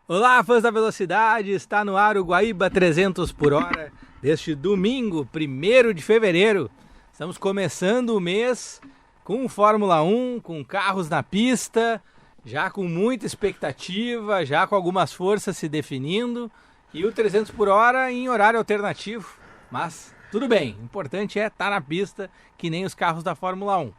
Olá, fãs da velocidade, está no ar o Guaíba 300 por hora, deste domingo, 1º de fevereiro. Estamos começando o mês com Fórmula 1, com carros na pista, já com muita expectativa, já com algumas forças se definindo, e o 300 por hora em horário alternativo. Mas tudo bem, o importante é estar na pista, que nem os carros da Fórmula 1.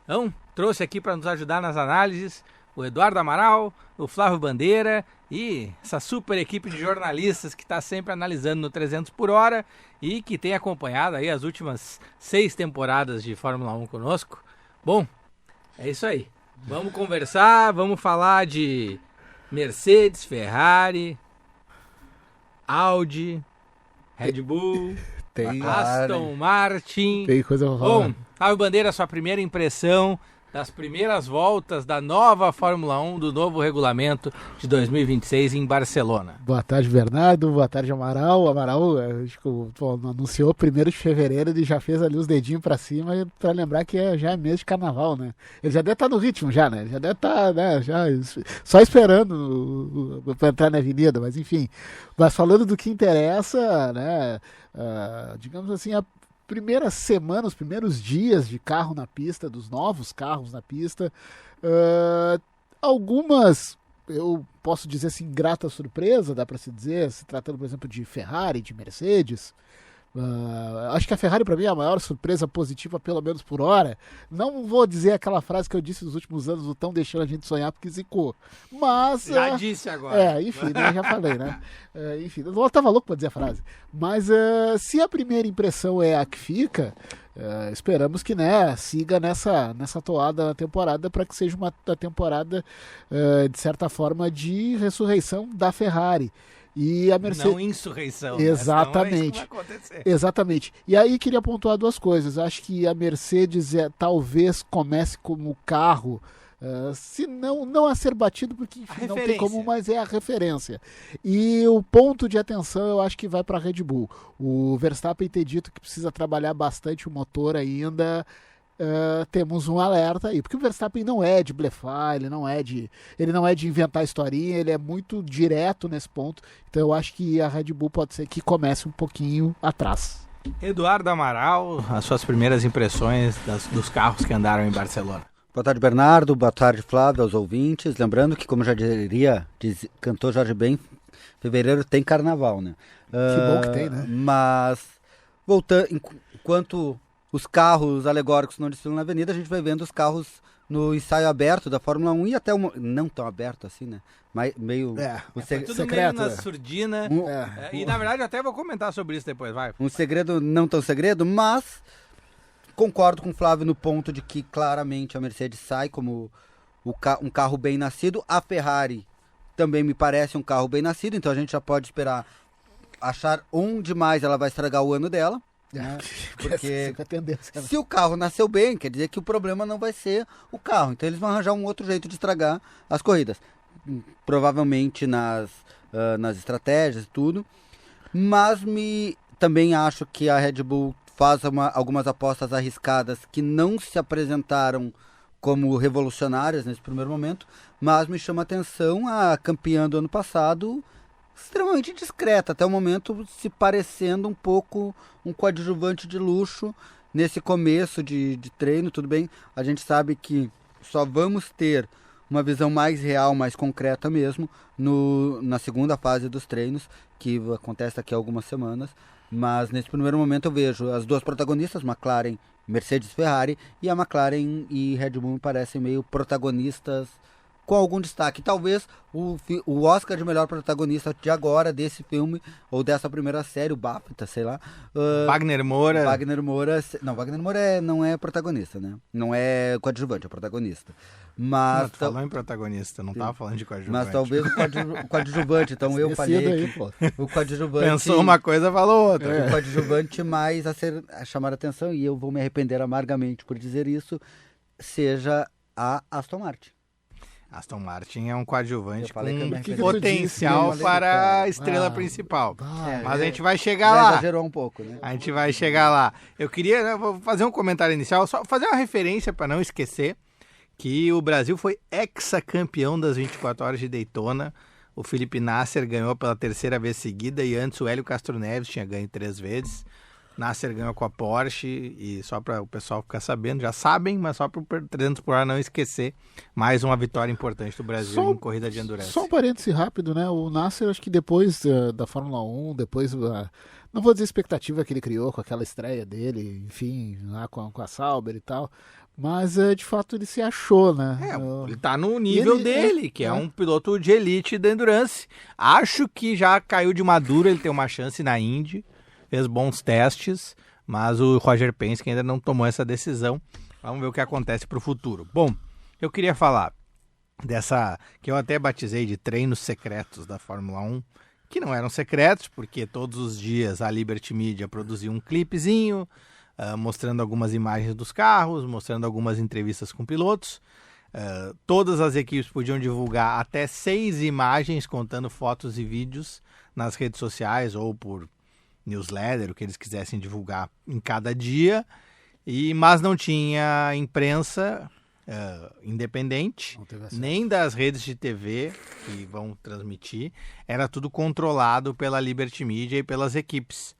Então, trouxe aqui para nos ajudar nas análises o Eduardo Amaral, o Flávio Bandeira e essa super equipe de jornalistas que está sempre analisando no 300 por hora e que tem acompanhado aí as últimas 6 temporadas de Fórmula 1 conosco. Bom, é isso aí. Vamos conversar, vamos falar de Mercedes, Ferrari, Audi, Red Bull, Aston Martin. Tem coisa pra falar. Bom, Flávio Bandeira, sua primeira impressão das primeiras voltas da nova Fórmula 1, do novo regulamento de 2026 em Barcelona. Boa tarde, Bernardo. Boa tarde, Amaral. Amaral anunciou 1º de fevereiro, ele já fez ali os dedinhos pra cima pra lembrar que já é mês de carnaval, né? Ele já deve estar no ritmo já, né? Ele já deve estar, né? Já, só esperando pra entrar na avenida, mas enfim. Mas falando do que interessa, né? Digamos assim, a primeira semana, os primeiros dias de carro na pista, dos novos carros na pista, algumas, eu posso dizer assim, grata surpresa, dá para se dizer, se tratando, por exemplo, de Ferrari, de Mercedes. Acho que a Ferrari para mim é a maior surpresa positiva, pelo menos por hora. Não vou dizer aquela frase que eu disse nos últimos anos, o tão deixando a gente sonhar porque zicou. Mas já disse agora. Enfim, né, já falei, né? Enfim, eu tava louco para dizer a frase. Mas se a primeira impressão é a que fica, esperamos que, né, siga nessa toada na temporada para que seja uma temporada de certa forma de ressurreição da Ferrari. E a Mercedes... Não insurreição. Exatamente. Né? Senão é isso que vai acontecer. Exatamente. E aí queria pontuar duas coisas. Acho que a Mercedes talvez comece como carro, se não a ser batido, porque enfim, não tem como, mas é a referência. E o ponto de atenção eu acho que vai para a Red Bull. O Verstappen tem dito que precisa trabalhar bastante o motor ainda. Temos um alerta aí, porque o Verstappen não é de blefar, ele não é de inventar historinha, ele é muito direto nesse ponto, então eu acho que a Red Bull pode ser que comece um pouquinho atrás. Eduardo Amaral, as suas primeiras impressões dos carros que andaram em Barcelona. Boa tarde, Bernardo, boa tarde, Flávio, aos ouvintes, lembrando que, como já cantou Jorge Ben, fevereiro tem carnaval, né? Que bom que tem, né? Mas, voltando, enquanto os carros alegóricos não desfilam na avenida, a gente vai vendo os carros no ensaio aberto da Fórmula 1 e até não tão aberto assim, né? Mas meio... tudo secreto, meio na surdina. E na verdade eu até vou comentar sobre isso depois, vai. Um segredo não tão segredo, mas concordo com o Flávio no ponto de que claramente a Mercedes sai como um carro bem nascido. A Ferrari também me parece um carro bem nascido, então a gente já pode achar onde mais ela vai estragar o ano dela. Porque se o carro nasceu bem, quer dizer que o problema não vai ser o carro. Então eles vão arranjar um outro jeito de estragar as corridas. Provavelmente nas estratégias e tudo. Mas também acho que a Red Bull faz algumas apostas arriscadas que não se apresentaram como revolucionárias nesse primeiro momento. Mas me chama a atenção a campeã do ano passado, extremamente discreta, até o momento se parecendo um pouco um coadjuvante de luxo nesse começo de treino. Tudo bem, a gente sabe que só vamos ter uma visão mais real, mais concreta mesmo na segunda fase dos treinos, que acontece daqui a algumas semanas, mas nesse primeiro momento eu vejo as duas protagonistas, McLaren, Mercedes e Ferrari, e a McLaren e Red Bull me parecem meio protagonistas com algum destaque. Talvez o Oscar de melhor protagonista de agora, desse filme, ou dessa primeira série, o BAFTA, sei lá. Wagner Moura. Não, Wagner Moura não é protagonista, né? Não é coadjuvante, é protagonista. Mas tu falou em protagonista, não tava falando de coadjuvante. Mas talvez o coadjuvante, então eu falei aí, o coadjuvante... Pensou uma coisa, falou outra. O coadjuvante mais a chamar a atenção, e eu vou me arrepender amargamente por dizer isso, seja a Aston Martin. Aston Martin é um coadjuvante com potencial para a estrela principal. Mas a gente vai chegar lá. Exagerou um pouco, né? A gente vai chegar lá. Eu vou fazer um comentário inicial, só fazer uma referência para não esquecer que o Brasil foi hexacampeão das 24 horas de Daytona. o Felipe Nasser ganhou pela 3ª vez seguida e antes o Hélio Castro Neves tinha ganho 3 vezes. Nasser ganhou com a Porsche e só para o pessoal ficar sabendo, já sabem, mas só para o 300 por hora não esquecer, mais uma vitória importante do Brasil em corrida de endurance. Só um parêntese rápido, né? O Nasser, acho que depois da Fórmula 1, depois, não vou dizer a expectativa que ele criou com aquela estreia dele, enfim, lá com a Sauber e tal, mas de fato ele se achou, né? Ele tá no nível dele, que é um piloto de elite da endurance. Acho que já caiu de maduro, ele tem uma chance na Indy. Fez bons testes, mas o Roger Penske ainda não tomou essa decisão. Vamos ver o que acontece para o futuro. Bom, eu queria falar dessa, que eu até batizei de treinos secretos da Fórmula 1, que não eram secretos, porque todos os dias a Liberty Media produzia um clipezinho, mostrando algumas imagens dos carros, mostrando algumas entrevistas com pilotos. Todas as equipes podiam divulgar até 6 imagens, contando fotos e vídeos nas redes sociais ou por newsletter, o que eles quisessem divulgar em cada dia, mas não tinha imprensa independente, nem das redes de TV que vão transmitir, era tudo controlado pela Liberty Media e pelas equipes,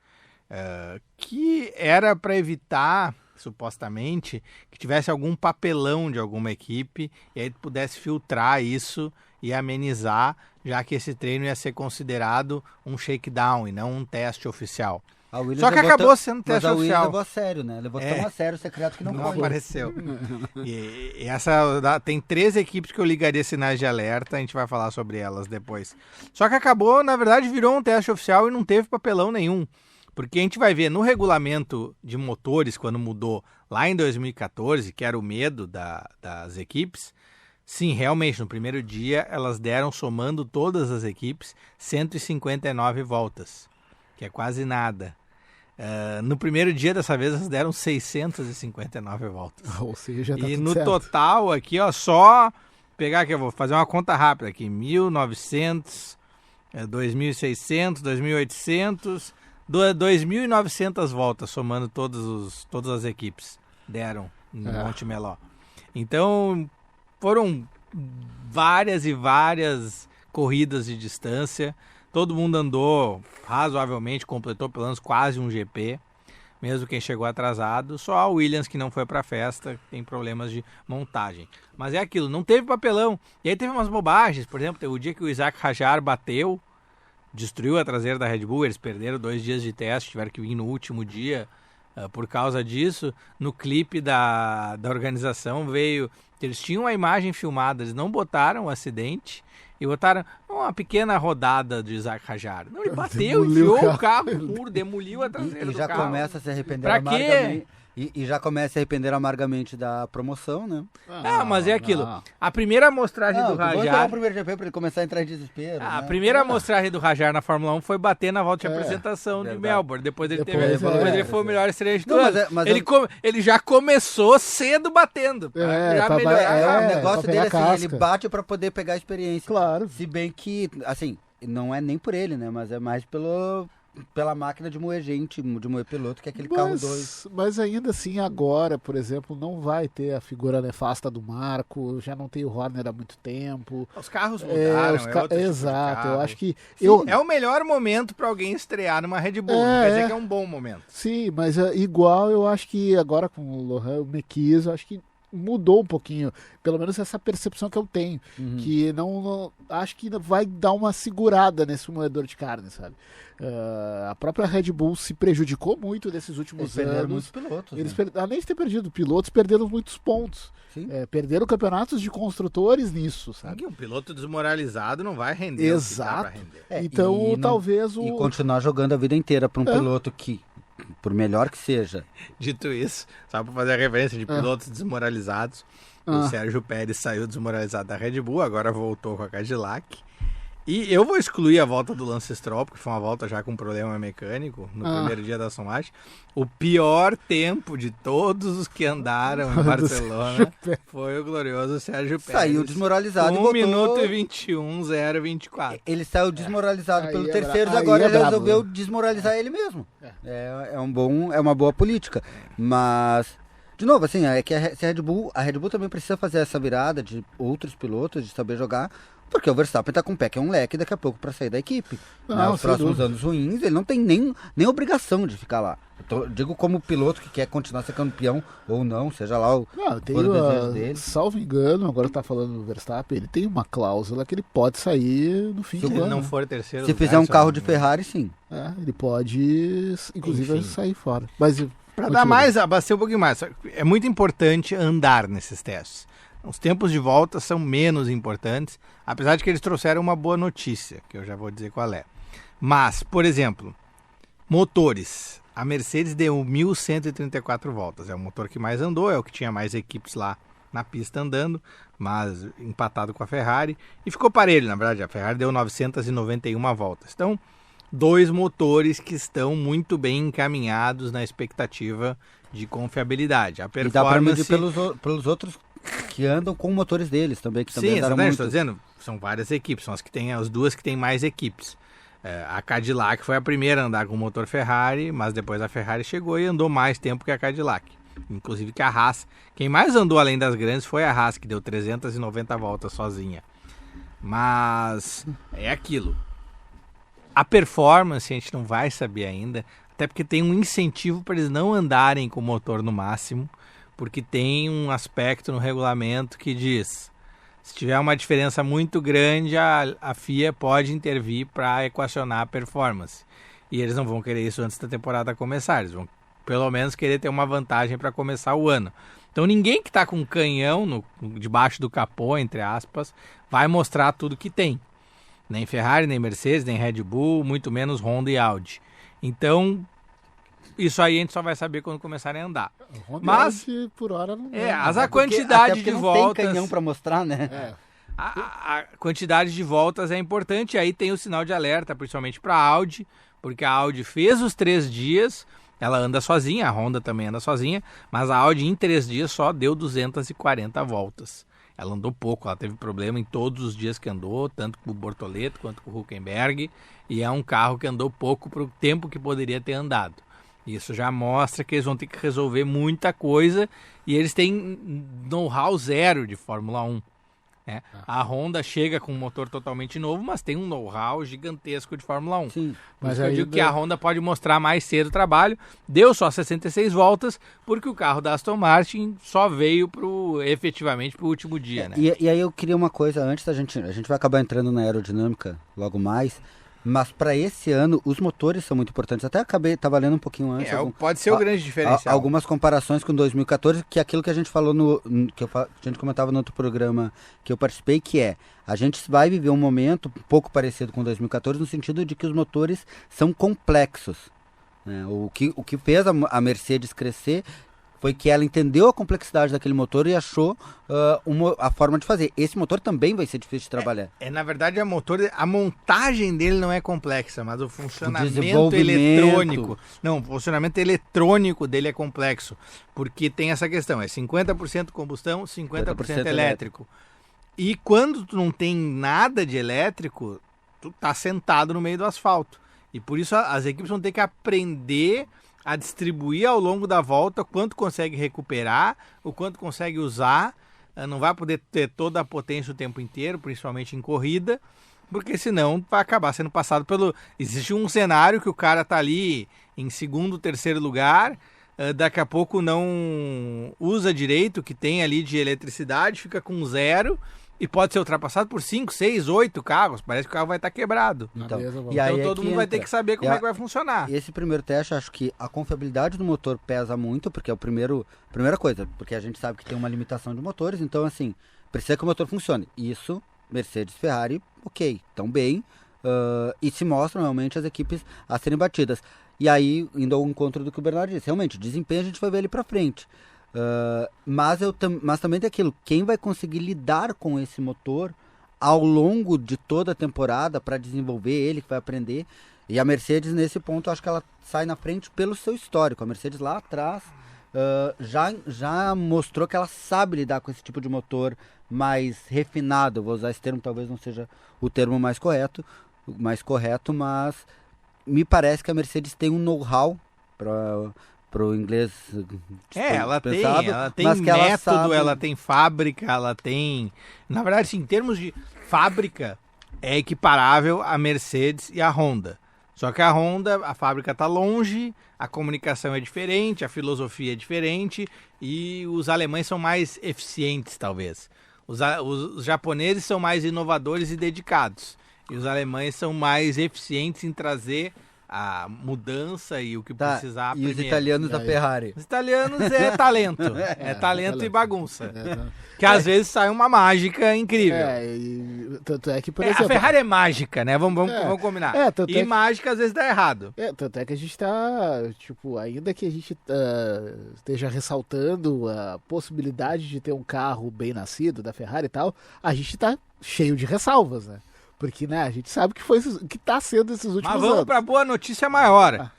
que era para evitar, supostamente, que tivesse algum papelão de alguma equipe e aí pudesse filtrar isso e amenizar, já que esse treino ia ser considerado um shakedown e não um teste oficial. Só que acabou sendo teste oficial. Mas a Williams levou a sério, né? Levou tão a sério o secreto que não apareceu. E essa tem 3 equipes que eu ligaria sinais de alerta, a gente vai falar sobre elas depois. Só que acabou, na verdade, virou um teste oficial e não teve papelão nenhum. Porque a gente vai ver no regulamento de motores, quando mudou lá em 2014, que era o medo das equipes, sim, realmente, no primeiro dia elas deram, somando todas as equipes, 159 voltas, que é quase nada. No primeiro dia, dessa vez, elas deram 659 voltas. Ou seja, tá e tudo no certo. total aqui, ó, só pegar aqui, eu vou fazer uma conta rápida aqui, 1.900, 2.600, 2.800... 2.900 voltas, somando todas as equipes, deram no Monte Meló. Então, foram várias e várias corridas de distância. Todo mundo andou razoavelmente, completou pelo menos quase um GP, mesmo quem chegou atrasado. Só a Williams, que não foi para a festa, tem problemas de montagem. Mas é aquilo, não teve papelão. E aí teve umas bobagens, por exemplo, o dia que o Isaac Hadjar bateu, destruiu a traseira da Red Bull, eles perderam 2 dias de teste, tiveram que vir no último dia por causa disso. No clipe da organização veio, eles tinham a imagem filmada, eles não botaram o acidente e botaram uma pequena rodada de Isaac Hadjar. Não, ele bateu, enfiou o carro puro, demoliu a traseira do carro. E já começa a se arrepender amargamente. E já começa a se arrepender amargamente da promoção, né? Mas é aquilo. A primeira amostragem do Hadjar... o primeiro GP para ele começar a entrar em desespero. A primeira amostragem do Hadjar na Fórmula 1 foi bater na volta de apresentação de Melbourne. Depois ele foi o melhor estreante do ano. Ele já começou cedo batendo. Já melhorar. O negócio dele é assim, ele bate para poder pegar a experiência. Claro. Se bem que, assim, não é nem por ele, né? Mas é mais pela máquina de moer gente, de moer piloto, que é aquele carro 2. Mas ainda assim, agora, por exemplo, não vai ter a figura nefasta do Marco, já não tem o Horner há muito tempo. Os carros mudaram, exato, eu acho que... É o melhor momento para alguém estrear numa Red Bull, quer dizer que é um bom momento. Sim, mas igual eu acho que agora com o Laurent Mekies, eu acho que mudou um pouquinho, pelo menos essa percepção que eu tenho, que não acho que vai dar uma segurada nesse moedor de carne, sabe? A própria Red Bull se prejudicou muito nesses últimos anos. Muitos pilotos, além de ter perdido pilotos, perderam muitos pontos. Perderam campeonatos de construtores nisso, sabe? Um piloto desmoralizado não vai render. Exato. Então, talvez E continuar jogando a vida inteira para um piloto que, por melhor que seja. Dito isso, só para fazer a referência de pilotos desmoralizados, o Sérgio Pérez saiu desmoralizado da Red Bull, agora voltou com a Cadillac. E eu vou excluir a volta do Lance Stroll, porque foi uma volta já com problema mecânico no primeiro dia da Sommage. O pior tempo de todos os que andaram em Barcelona foi o glorioso Sérgio Pérez. Saiu desmoralizado 1 minuto e 21:024. Ele saiu desmoralizado pelo terceiro, agora ele resolveu desmoralizar ele mesmo. É uma boa política. Mas, de novo, assim, é que a Red Bull também precisa fazer essa virada de outros pilotos, de saber jogar, Porque o Verstappen tá com o pé que é um leque daqui a pouco para sair da equipe. Não, Os próximos anos ruins, ele não tem nem obrigação de ficar lá. Digo como piloto que quer continuar ser campeão ou não, seja lá o desejo dele. Salvo engano, agora tá falando do Verstappen, ele tem uma cláusula que ele pode sair no fim do ano. Se ele não for terceiro Se lugar, fizer um carro de Ferrari, sim. Ele pode, inclusive, sair fora. Mas para dar mais, abastecer um pouquinho mais. É muito importante andar nesses testes. Os tempos de volta são menos importantes, apesar de que eles trouxeram uma boa notícia, que eu já vou dizer qual é. Mas, por exemplo, motores. A Mercedes deu 1.134 voltas. É o motor que mais andou, é o que tinha mais equipes lá na pista andando, mas empatado com a Ferrari. E ficou parelho, na verdade. A Ferrari deu 991 voltas. Então, 2 motores que estão muito bem encaminhados na expectativa de confiabilidade. A performance... E dá para medir pelos outros que andam com motores deles também, que também andaram muito. Estou dizendo, são várias equipes, são as duas que têm mais equipes. A Cadillac foi a primeira a andar com o motor Ferrari, mas depois a Ferrari chegou e andou mais tempo que a Cadillac. Inclusive que a Haas, quem mais andou além das grandes foi a Haas, que deu 390 voltas sozinha. Mas é aquilo. A performance a gente não vai saber ainda, até porque tem um incentivo para eles não andarem com o motor no máximo, porque tem um aspecto no regulamento que diz: se tiver uma diferença muito grande, a FIA pode intervir para equacionar a performance. E eles não vão querer isso antes da temporada começar, eles vão pelo menos querer ter uma vantagem para começar o ano. Então ninguém que está com um canhão debaixo do capô, entre aspas, vai mostrar tudo que tem. Nem Ferrari, nem Mercedes, nem Red Bull, muito menos Honda e Audi. Então, isso aí a gente só vai saber quando começarem a andar. Mas por hora não mas a quantidade de voltas... Não tem canhão para mostrar, né? A quantidade de voltas é importante. Aí tem o sinal de alerta, principalmente para a Audi, porque a Audi fez os 3 dias, ela anda sozinha, a Honda também anda sozinha, mas a Audi em 3 dias só deu 240 voltas. Ela andou pouco, ela teve problema em todos os dias que andou, tanto com o Bortoleto quanto com o Hülkenberg, e é um carro que andou pouco para o tempo que poderia ter andado. Isso já mostra que eles vão ter que resolver muita coisa, e eles têm know-how zero de Fórmula 1. Né? A Honda chega com um motor totalmente novo, mas tem um know-how gigantesco de Fórmula 1. Sim, mas eu digo que a Honda pode mostrar mais cedo o trabalho. Deu só 66 voltas, porque o carro da Aston Martin só veio efetivamente para o último dia. Né? E aí eu queria uma coisa antes a gente vai acabar entrando na aerodinâmica logo mais. Mas para esse ano, os motores são muito importantes. Até estava lendo um pouquinho antes. Pode ser o grande diferencial. Algumas comparações com 2014, que é aquilo que a gente falou, que a gente comentava no outro programa que eu participei, que a gente vai viver um momento um pouco parecido com 2014, no sentido de que os motores são complexos. Né? O que fez a Mercedes crescer foi que ela entendeu a complexidade daquele motor e achou a forma de fazer. Esse motor também vai ser difícil de trabalhar. Na verdade, a montagem dele não é complexa, mas o funcionamento eletrônico... Não, o funcionamento eletrônico dele é complexo, porque tem essa questão, 50% combustão, 50% elétrico. E quando tu não tem nada de elétrico, tu tá sentado no meio do asfalto. E por isso as equipes vão ter que aprender a distribuir ao longo da volta o quanto consegue recuperar, o quanto consegue usar. Não vai poder ter toda a potência o tempo inteiro, principalmente em corrida, porque senão vai acabar sendo passado pelo... Existe um cenário que o cara tá ali em segundo, terceiro lugar, daqui a pouco não usa direito o que tem ali de eletricidade, fica com 0 e pode ser ultrapassado por 5, 6, 8 carros. Parece que o carro vai estar quebrado. Então todo mundo vai ter que saber como é que vai funcionar. Esse primeiro teste, acho que a confiabilidade do motor pesa muito, porque é primeira coisa, porque a gente sabe que tem uma limitação de motores, então assim, precisa que o motor funcione. Isso, Mercedes, Ferrari, ok, estão bem, e se mostram realmente as equipes a serem batidas. E aí, indo ao encontro do que o Bernardo disse, realmente, desempenho a gente vai ver ali pra frente. Mas também tem aquilo, quem vai conseguir lidar com esse motor ao longo de toda a temporada para desenvolver ele, que vai aprender. E a Mercedes nesse ponto, acho que ela sai na frente pelo seu histórico. A Mercedes lá atrás já mostrou que ela sabe lidar com esse tipo de motor mais refinado. Vou usar esse termo, talvez não seja o termo mais correto, mas me parece que a Mercedes tem um know-how pro inglês ela tem mas que método, ela tem fábrica, ela tem... Na verdade, assim, em termos de fábrica, é equiparável a Mercedes e a Honda. Só que a Honda, a fábrica está longe, a comunicação é diferente, a filosofia é diferente e os alemães são mais eficientes, talvez. Os japoneses são mais inovadores e dedicados. E os alemães são mais eficientes em trazer a mudança e o que precisar primeiro. E os italianos da Ferrari? Os italianos é talento. É talento e bagunça. Que às vezes sai uma mágica incrível. Tanto é que, por exemplo... A Ferrari é mágica, né? Vamos combinar. E mágica às vezes dá errado. Tanto é que a gente tá, ainda que a gente esteja ressaltando a possibilidade de ter um carro bem nascido da Ferrari e tal, a gente tá cheio de ressalvas, né? Porque, né, a gente sabe que tá sendo esses últimos anos. Mas vamos pra boa notícia maior.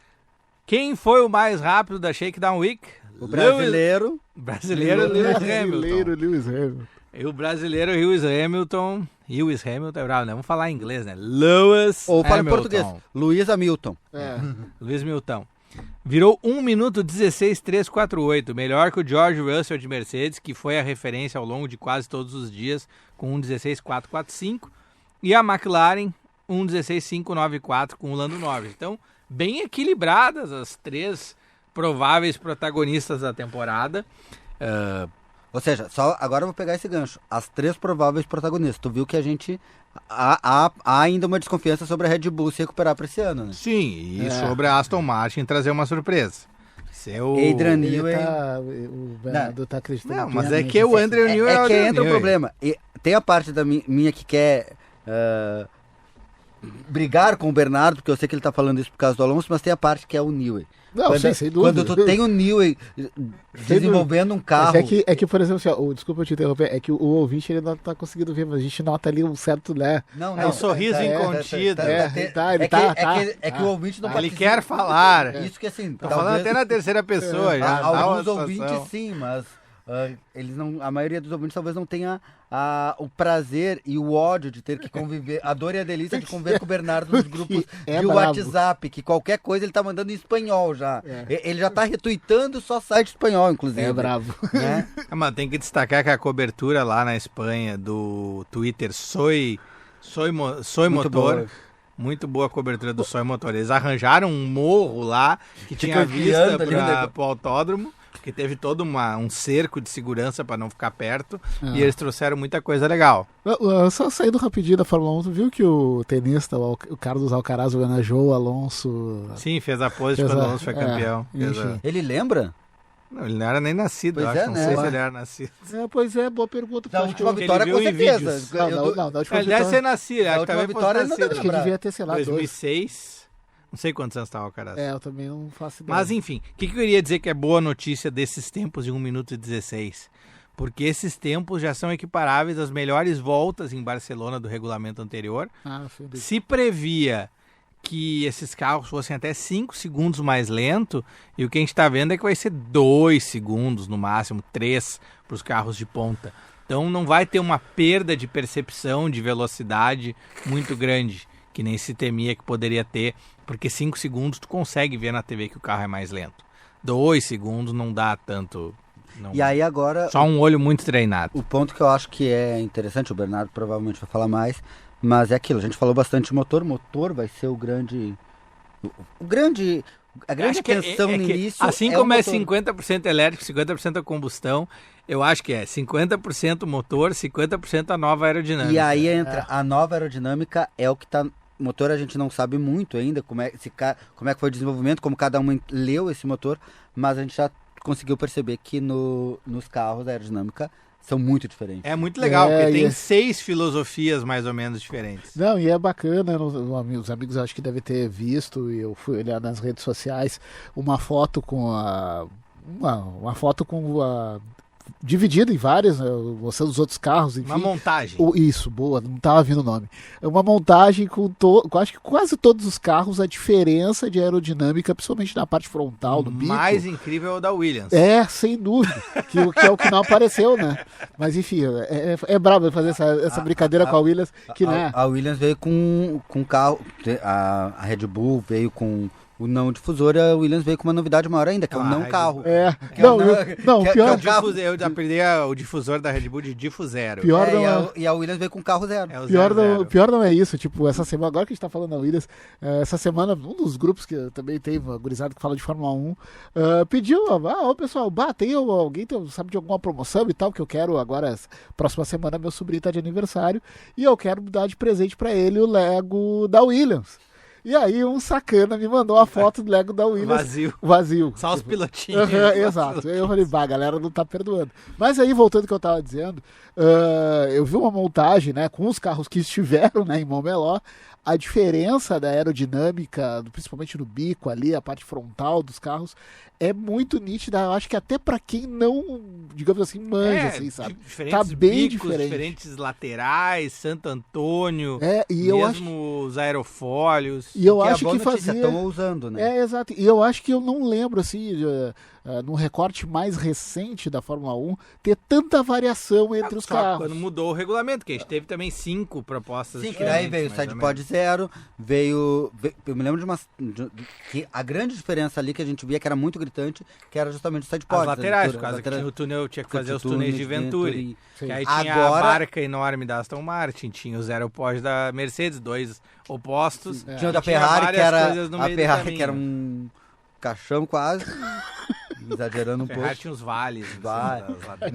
Quem foi o mais rápido da Shakedown Week? O brasileiro. Lewis Hamilton. E o brasileiro Lewis Hamilton. É bravo, né? Vamos falar em inglês, né? Lewis Ou fala em português. Luiz Hamilton. Luiz Milton. Virou 1 minuto 16.348. Melhor que o George Russell de Mercedes, que foi a referência ao longo de quase todos os dias, com 1:16.445. E a McLaren, 1:16.594 com o Lando Norris. Então, bem equilibradas as três prováveis protagonistas da temporada. Ou seja, só agora eu vou pegar esse gancho. As três prováveis protagonistas. Tu viu que a gente... Há ainda uma desconfiança sobre a Red Bull se recuperar para esse ano, né? Sim, e sobre a Aston Martin trazer uma surpresa. Adrian Newey... O Bernardo tá acreditando. Não, mas é que o Adrian Newey é que entra o problema. E tem a parte da minha que quer... brigar com o Bernardo, porque eu sei que ele tá falando isso por causa do Alonso, mas tem a parte que é o Newey. Não, sem dúvida. Quando tu tem o Newey desenvolvendo um carro... Mas é que, por exemplo, desculpa eu te interromper, é que o ouvinte ele não tá conseguindo ver, mas a gente nota ali um certo, né? Não, um sorriso incontido. É que o ouvinte não Ele quer falar. Isso que assim... Tô falando até na terceira pessoa já. Alguns ouvintes sim, mas... eles não, a maioria dos ouvintes talvez não tenha o prazer e o ódio de ter que conviver, a dor e a delícia de conviver com o Bernardo nos grupos de WhatsApp, que qualquer coisa ele tá mandando em espanhol já. Ele já tá retuitando só site espanhol, inclusive. É bravo. Né? Mas tem que destacar que a cobertura lá na Espanha do Twitter Soy Motor... Boa. Muito boa a cobertura do Soy Motor. Eles arranjaram um morro lá que tinha vista para o autódromo, que teve todo um cerco de segurança para não ficar perto, e eles trouxeram muita coisa legal. Só saindo rapidinho da Fórmula 1, tu viu que o tenista, o Carlos Alcaraz, homenageou o Alonso? Sim, fez a pose quando o Alonso foi campeão. Ele lembra? Não, ele não era nem nascido, pois eu acho. Não sei se ele era nascido. Pois é, boa pergunta. Da última vitória, com certeza. Não, da última ele deve ser nascido. Da última vitória, ele não deve acho que devia ter, sei lá, 2006. Não sei quantos anos estava o Alcaraz. Eu também não faço ideia. Mas enfim, o que eu queria dizer que é boa notícia desses tempos de 1 minuto e 16? Porque esses tempos já são equiparáveis às melhores voltas em Barcelona do regulamento anterior. Se previa que esses carros fossem até 5 segundos mais lento, e o que a gente está vendo é que vai ser 2 segundos, no máximo 3, para os carros de ponta. Então não vai ter uma perda de percepção de velocidade muito grande, que nem se temia que poderia ter, porque 5 segundos tu consegue ver na TV que o carro é mais lento. 2 segundos não dá tanto... E aí agora... Só um olho muito treinado. O ponto que eu acho que é interessante, o Bernardo provavelmente vai falar mais, mas é aquilo, a gente falou bastante de motor. O motor vai ser a grande atenção no início. Assim como é 50% elétrico, 50% a combustão, eu acho que é 50% motor, 50% a nova aerodinâmica. E aí entra a nova aerodinâmica, é o que está... Motor a gente não sabe muito ainda como é que foi o desenvolvimento, como cada um leu esse motor, mas a gente já conseguiu perceber que nos carros a aerodinâmica são muito diferentes. É muito legal, porque tem 6 filosofias mais ou menos diferentes. Não, e é bacana, os amigos acho que devem ter visto, e eu fui olhar nas redes sociais, uma foto com dividido em várias, né, mostrando os outros carros, enfim. Uma montagem. Isso, boa, não estava vindo o nome. É uma montagem com acho que quase todos os carros, a diferença de aerodinâmica, principalmente na parte frontal do bico. O mais incrível é o da Williams. Sem dúvida, que é o que não apareceu, né? Mas enfim, é brabo fazer essa brincadeira com a Williams. A Williams veio com carro, a Red Bull veio com o não difusor, a Williams veio com uma novidade maior ainda, que é o não carro. Pior. Eu aprendi o difusor da Red Bull de difusero. Pior e a Williams veio com carro zero. Pior não é isso, tipo, essa semana, agora que a gente tá falando da Williams, essa semana, um dos grupos que também tem, uma gurizada que fala de Fórmula 1, pediu, pessoal, tem alguém sabe de alguma promoção e tal, que eu quero agora, próxima semana, meu sobrinho tá de aniversário, e eu quero dar de presente pra ele o Lego da Williams. E aí um sacana me mandou a foto do Lego da Williams. Vazio. Só os pilotinhos. Exato. Aí eu falei, a galera não tá perdoando. Mas aí, voltando ao que eu tava dizendo, eu vi uma montagem, né, com os carros que estiveram, né, em Montmeló. A diferença da aerodinâmica, principalmente no bico ali, a parte frontal dos carros, é muito nítida. Eu acho que até para quem não, digamos assim, manja, assim, sabe? Tá bem diferente. Diferentes laterais, Santo Antônio, e mesmo os aerofólios. E eu acho que fazia... estão usando, né? Exato. E eu acho que eu não lembro, assim, no recorte mais recente da Fórmula 1, ter tanta variação entre os carros. Quando mudou o regulamento, que a gente teve também 5 propostas diferentes. Daí veio o sidepod zero, eu me lembro que a grande diferença ali que a gente via, que era muito gritante, que era justamente o sidepod. As laterais, por causa que tinha o túnel, tinha que fazer os túneis de Venturi. Que aí tinha a marca enorme da Aston Martin, tinha os aeropós da Mercedes, 2 opostos. Tinha o da Ferrari, que era um caixão quase. Exagerando um pouco. Tinha uns vales.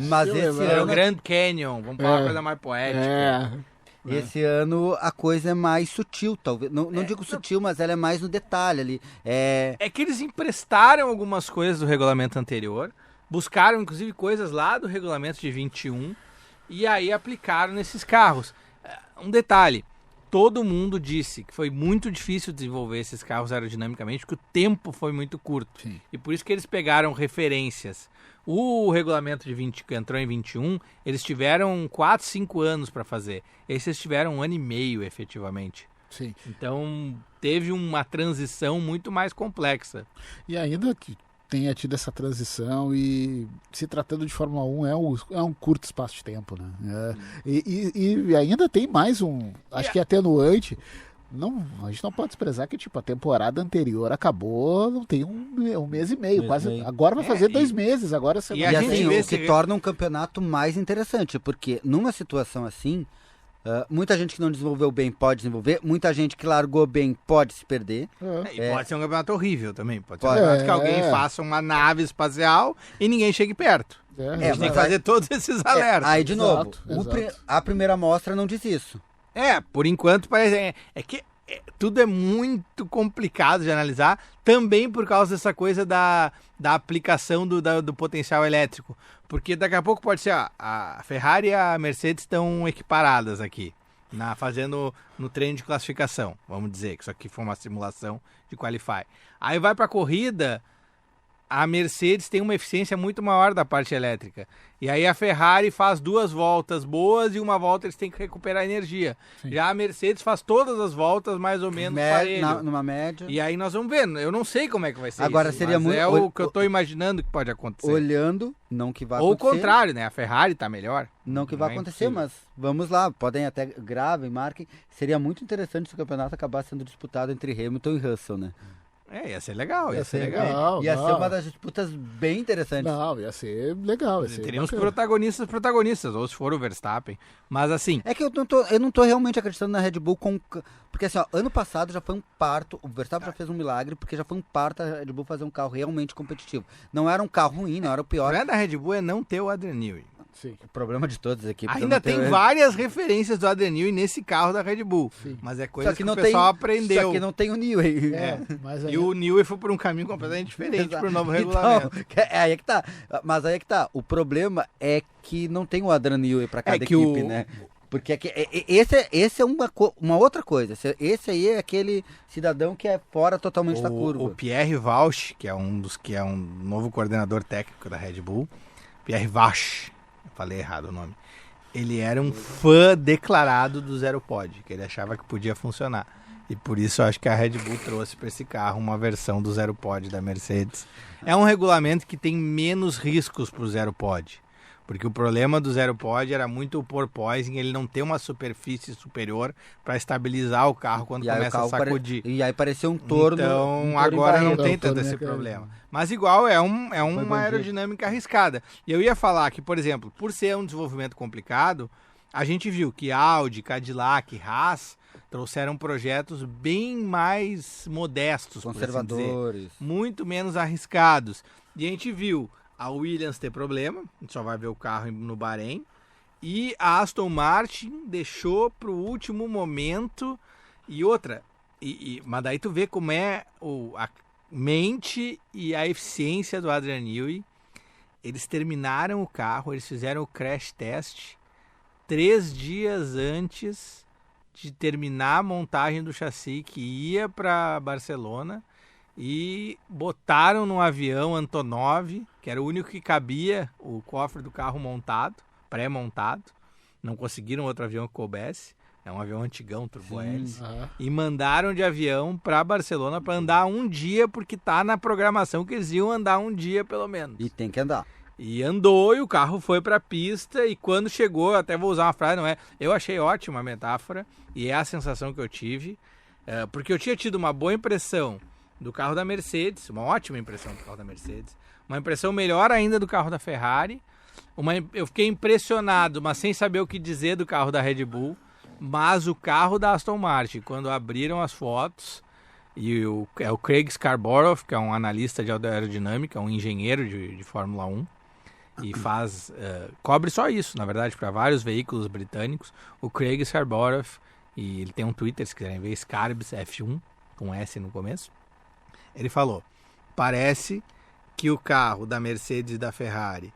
Mas esse era o Grand Canyon, vamos falar uma coisa mais poética. Esse ano a coisa é mais sutil, talvez. Não digo sutil, mas ela é mais no detalhe ali. É que eles emprestaram algumas coisas do regulamento anterior, buscaram inclusive coisas lá do regulamento de 21 e aí aplicaram nesses carros. Um detalhe, todo mundo disse que foi muito difícil desenvolver esses carros aerodinamicamente, porque o tempo foi muito curto. Sim. E por isso que eles pegaram referências. O regulamento de 20, que entrou em 21, eles tiveram 4, 5 anos para fazer. Esses tiveram 1 ano e meio, efetivamente. Sim. Então, teve uma transição muito mais complexa. E ainda que tenha tido essa transição, e se tratando de Fórmula 1 é um curto espaço de tempo, né? E ainda tem mais acho que atenuante. A gente não pode desprezar que tipo, a temporada anterior acabou, não tem um mês e meio, quase. Agora vai fazer 2 meses. Agora e assim, o que torna um campeonato mais interessante, porque numa situação assim, muita gente que não desenvolveu bem pode desenvolver, muita gente que largou bem pode se perder. E pode ser um campeonato horrível também. Pode ser um campeonato que alguém faça uma nave espacial e ninguém chegue perto. A gente tem que fazer todos esses alertas. Aí, de novo, a primeira amostra não diz isso. Por enquanto parece. Que tudo é muito complicado de analisar, também por causa dessa coisa da aplicação do potencial elétrico. Porque daqui a pouco pode ser, a Ferrari e a Mercedes estão equiparadas aqui, fazendo no treino de classificação. Vamos dizer que isso aqui foi uma simulação de qualify. Aí vai para a corrida, a Mercedes tem uma eficiência muito maior da parte elétrica. E aí a Ferrari faz 2 voltas boas e uma volta eles têm que recuperar energia. Sim. Já a Mercedes faz todas as voltas mais ou menos parelho. Numa média. E aí nós vamos ver. Eu não sei como é que vai ser agora isso, seria mas muito, o que eu estou imaginando que pode acontecer. Olhando, não que vai acontecer. Ou o contrário, né? A Ferrari está melhor. Não que vai acontecer, mas vamos lá. Podem até gravem, marquem. Seria muito interessante se o campeonato acabasse sendo disputado entre Hamilton e Russell, né? Ia ser legal, ia ser uma das disputas bem interessantes. Ia ser legal. Teríamos protagonistas, ou se for o Verstappen. Mas assim... É que eu não tô realmente acreditando na Red Bull porque assim, ano passado já foi um parto, o Verstappen já fez um milagre, porque já foi um parto a Red Bull fazer um carro realmente competitivo. Não era um carro ruim, não era o pior. O problema da Red Bull é não ter o Adrian Newey. Sim. O problema de todas as equipes. Ainda tem várias referências do Adrian Newey nesse carro daRed Bull. Sim. Mas é coisa que o pessoal aprendeu. Só que não tem o Newey. E o Newey foi por um caminho completamente diferente para o novo regulamento. Aí é que tá. Mas aí é que tá. O problema é que não tem o Adrian Newey para cada equipe, né? Porque esse é uma outra coisa. Esse aí é aquele cidadão que é fora totalmente da curva. O Pierre Walsh, que é um novo coordenador técnico da Red Bull. Pierre Walsh. Falei errado o nome. Ele era um fã declarado do Zero Pod, que ele achava que podia funcionar. E por isso eu acho que a Red Bull trouxe para esse carro uma versão do Zero Pod da Mercedes. É um regulamento que tem menos riscos para o Zero Pod. Porque o problema do zero pod era muito o porpoising, ele não ter uma superfície superior para estabilizar o carro quando começa a sacudir. E aí parecia um torno. Então agora não tem tanto esse problema. Mas igual é uma aerodinâmica arriscada. E eu ia falar que, por exemplo, por ser um desenvolvimento complicado, a gente viu que Audi, Cadillac, Haas trouxeram projetos bem mais modestos, conservadores, por assim dizer, muito menos arriscados. E a gente viu a Williams ter problema, a gente só vai ver o carro no Bahrein, e a Aston Martin deixou para o último momento, e outra, mas daí tu vê como é a mente e a eficiência do Adrian Newey. Eles terminaram o carro, eles fizeram o crash test 3 dias antes de terminar a montagem do chassi que ia para Barcelona, e botaram no avião Antonov, que era o único que cabia o cofre do carro montado, pré-montado. Não conseguiram outro avião que coubesse. É um avião antigão, turbo-hélice. E mandaram de avião para Barcelona para andar um dia, porque tá na programação que eles iam andar um dia pelo menos. E tem que andar. E andou, e o carro foi para a pista, e quando chegou, até vou usar uma frase, não é? Eu achei ótima a metáfora, e é a sensação que eu tive, porque eu tinha tido uma boa impressão do carro da Mercedes, uma ótima impressão do carro da Mercedes, uma impressão melhor ainda do carro da Ferrari, eu fiquei impressionado, mas sem saber o que dizer do carro da Red Bull, mas o carro da Aston Martin, quando abriram as fotos, e o Craig Scarborough, que é um analista de aerodinâmica, um engenheiro de Fórmula 1, e cobre só isso, na verdade, para vários veículos britânicos, o Craig Scarborough, e ele tem um Twitter, se quiserem ver, Scarbs F1, com S no começo. Ele falou, parece que o carro da Mercedes e da Ferrari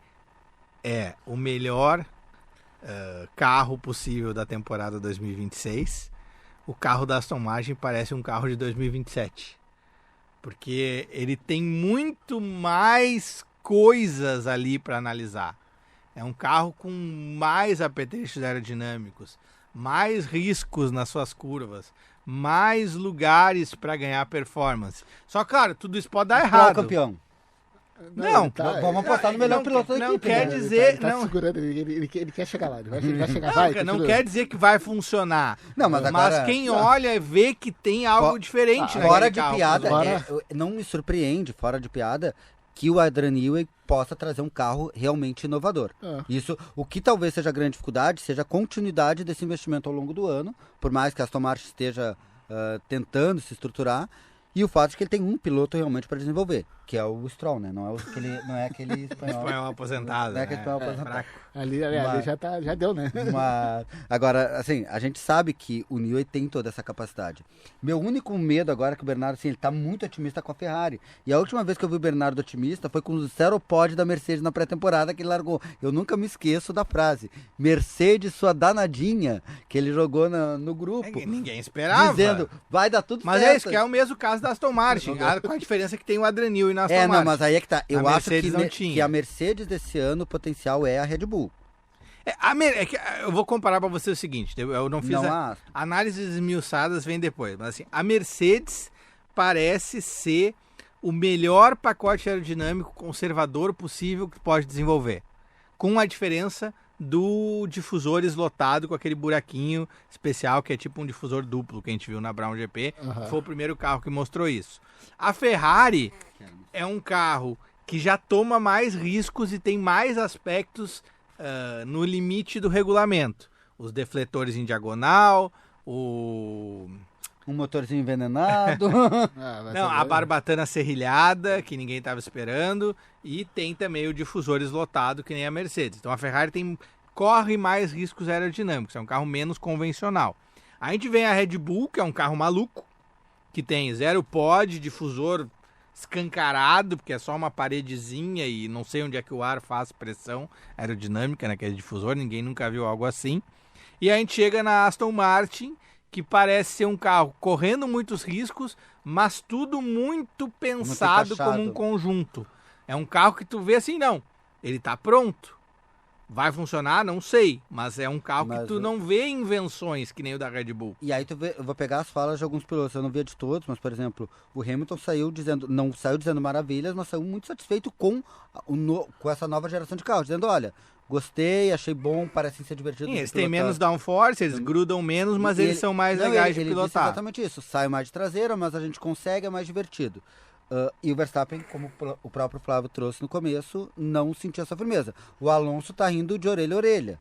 é o melhor carro possível da temporada 2026. O carro da Aston Martin parece um carro de 2027. Porque ele tem muito mais coisas ali para analisar. É um carro com mais apetrechos aerodinâmicos, mais riscos nas suas curvas, mais lugares para ganhar performance. Só, claro, tudo isso pode dar errado. Qual campeão? Não, vamos apostar no melhor piloto da equipe. Não quer dizer... Ele quer chegar lá, ele vai chegar. Não quer dizer que vai funcionar. Não, mas quem olha vê que tem algo diferente. Fora de piada, não me surpreende, fora de piada, que o Adrian Newey possa trazer um carro realmente inovador. Isso, o que talvez seja a grande dificuldade, seja a continuidade desse investimento ao longo do ano, por mais que a Aston Martin esteja tentando se estruturar, e o fato de que ele tem um piloto realmente para desenvolver, que é o Stroll, né? Não é aquele espanhol aposentado. Não é aquele espanhol aposentado. Ali já deu, né? Agora, assim, a gente sabe que o Newey tem toda essa capacidade. Meu único medo agora é que o Bernardo, assim, ele tá muito otimista com a Ferrari. E a última vez que eu vi o Bernardo otimista foi com o zero pod da Mercedes na pré-temporada que ele largou. Eu nunca me esqueço da frase. Mercedes, sua danadinha, que ele jogou no grupo. Ninguém esperava. Dizendo, vai dar tudo certo. Mas é isso, que é o mesmo caso da Aston Martin. Com a diferença que tem o Adrian Newey na Aston Martin. Não, mas aí é que tá. Eu acho que a Mercedes desse ano, o potencial é a Red Bull. Eu vou comparar para você o seguinte, eu não fiz análises esmiuçadas, vem depois, mas assim, a Mercedes parece ser o melhor pacote aerodinâmico conservador possível que pode desenvolver, com a diferença do difusor eslotado com aquele buraquinho especial que é tipo um difusor duplo que a gente viu na Brown GP, foi o primeiro carro que mostrou isso. A Ferrari é um carro que já toma mais riscos e tem mais aspectos no limite do regulamento. Os defletores em diagonal, um motorzinho envenenado. A barbatana serrilhada, que ninguém estava esperando, e tem também o difusor eslotado, que nem a Mercedes. Então a Ferrari corre mais riscos aerodinâmicos, é um carro menos convencional. A gente vem a Red Bull, que é um carro maluco, que tem zero pod, difusor escancarado, porque é só uma paredezinha e não sei onde é que o ar faz pressão aerodinâmica naquele difusor, ninguém nunca viu algo assim. E a gente chega na Aston Martin, que parece ser um carro correndo muitos riscos, mas tudo muito pensado como um conjunto. É um carro que tu vê assim, não, ele tá pronto. Vai funcionar? Não sei, mas é um carro que tu não vê invenções que nem o da Red Bull. E aí eu vou pegar as falas de alguns pilotos, eu não via de todos, mas por exemplo, o Hamilton não saiu dizendo maravilhas, mas saiu muito satisfeito com essa nova geração de carros, dizendo, olha, gostei, achei bom, parece ser divertido. Sim, eles têm menos downforce, eles grudam menos, mas eles são mais legais de pilotar. Disse exatamente isso, sai mais de traseira, mas a gente consegue, é mais divertido. E o Verstappen, como o próprio Flávio trouxe no começo, não sentiu essa firmeza. O Alonso tá rindo de orelha a orelha.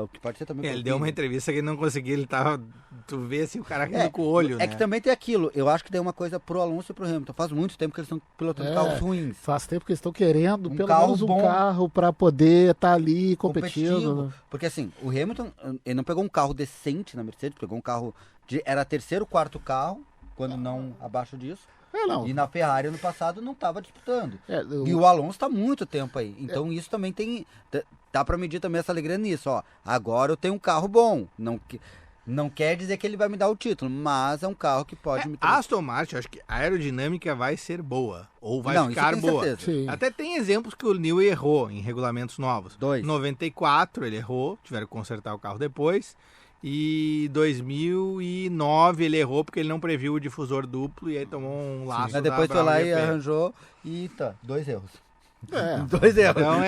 O que pode ser também. Ele deu uma entrevista que ele não conseguia, ele tava. Tu vê assim o cara rindo com o olho. É que também tem aquilo. Eu acho que tem uma coisa pro Alonso e pro Hamilton. Faz muito tempo que eles estão pilotando carros ruins. Faz tempo que eles estão querendo pelo menos um carro para poder estar ali competindo. Né? Porque assim, o Hamilton, ele não pegou um carro decente na Mercedes, pegou um carro era terceiro, quarto carro, quando não abaixo disso. E na Ferrari ano passado não estava disputando. E o Alonso está há muito tempo aí. Então isso também tem. Dá para medir também essa alegria nisso. Ó. Agora eu tenho um carro bom. Não quer dizer que ele vai me dar o título, mas é um carro que pode me trazer. Aston Martin, acho que a aerodinâmica vai ser boa. Ou vai ficar boa. Até tem exemplos que o Newey errou em regulamentos novos. 94 ele errou, tiveram que consertar o carro depois. E 2009 ele errou porque ele não previu o difusor duplo e aí tomou um laço. Mas depois foi lá e arranjou e 2 erros. 2 erros. Então,